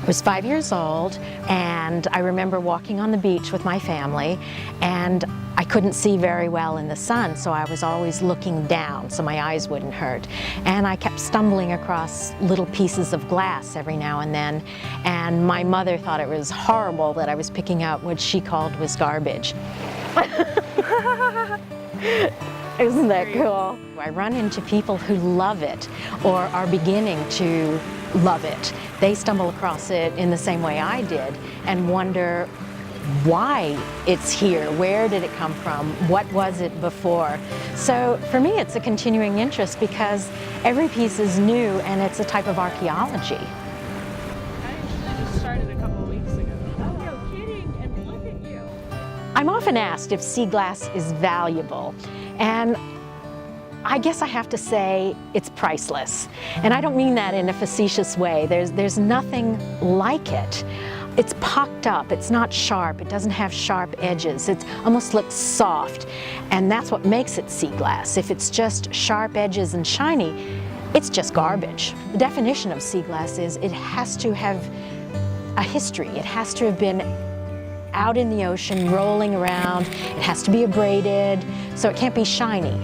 was 5 years old, and I remember walking on the beach with my family, and I couldn't see very well in the sun, so I was always looking down so my eyes wouldn't hurt. And I kept stumbling across little pieces of glass every now and then, and my mother thought it was horrible that I was picking out what she called was garbage. Isn't that cool? I run into people who love it or are beginning to love it. They stumble across it in the same way I did and wonder why it's here, where did it come from, what was it before. So for me it's a continuing interest because every piece is new and it's a type of archaeology. I actually just started a couple of weeks ago. Oh, no kidding, and look at you. I'm often asked if sea glass is valuable, and I guess I have to say it's priceless. And I don't mean that in a facetious way. There's nothing like it. It's pocked up, it's not sharp, it doesn't have sharp edges, it almost looks soft. And that's what makes it sea glass. If it's just sharp edges and shiny, it's just garbage. The definition of sea glass is it has to have a history. It has to have been out in the ocean, rolling around. It has to be abraded, so it can't be shiny.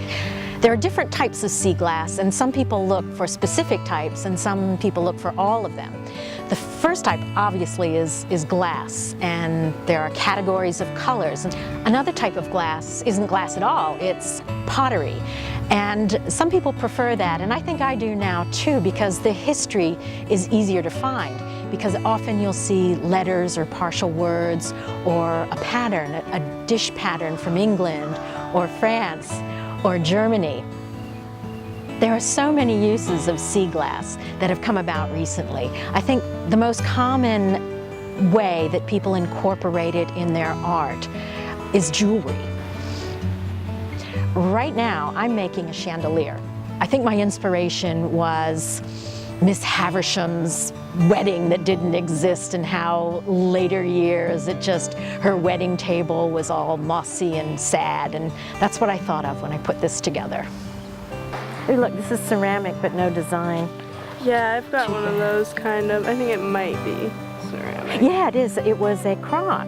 There are different types of sea glass, and some people look for specific types, and some people look for all of them. The first type, obviously, is glass, and there are categories of colors. Another type of glass isn't glass at all, it's pottery. And some people prefer that, and I think I do now too, because the history is easier to find. Because often you'll see letters or partial words or a pattern, a dish pattern from England or France or Germany. There are so many uses of sea glass that have come about recently. I think the most common way that people incorporate it in their art is jewelry. Right now, I'm making a chandelier. I think my inspiration was Miss Haversham's wedding that didn't exist, and how later years her wedding table was all mossy and sad, and that's what I thought of when I put this together. Hey, look, this is ceramic but no design. Yeah, I've got one of those kind of. I think it might be ceramic. Yeah, it is. It was a crock.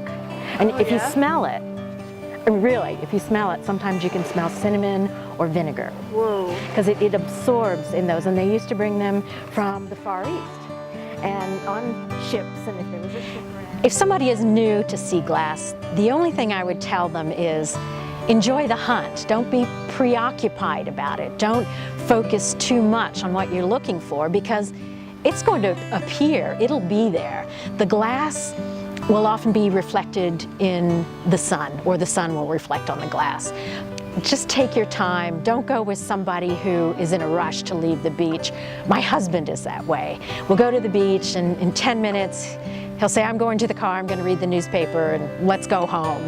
And if you smell it, really, if you smell it, sometimes you can smell cinnamon or vinegar. Whoa. Because it absorbs in those, and they used to bring them from the Far East and on ships, and if there was a shipwreck. If somebody is new to sea glass, the only thing I would tell them is enjoy the hunt. Don't be preoccupied about it. Don't focus too much on what you're looking for, because it's going to appear, it'll be there. The glass will often be reflected in the sun, or the sun will reflect on the glass. Just take your time. Don't go with somebody who is in a rush to leave the beach. My husband is that way. We'll go to the beach, and in 10 minutes, he'll say, I'm going to the car, I'm going to read the newspaper, and let's go home.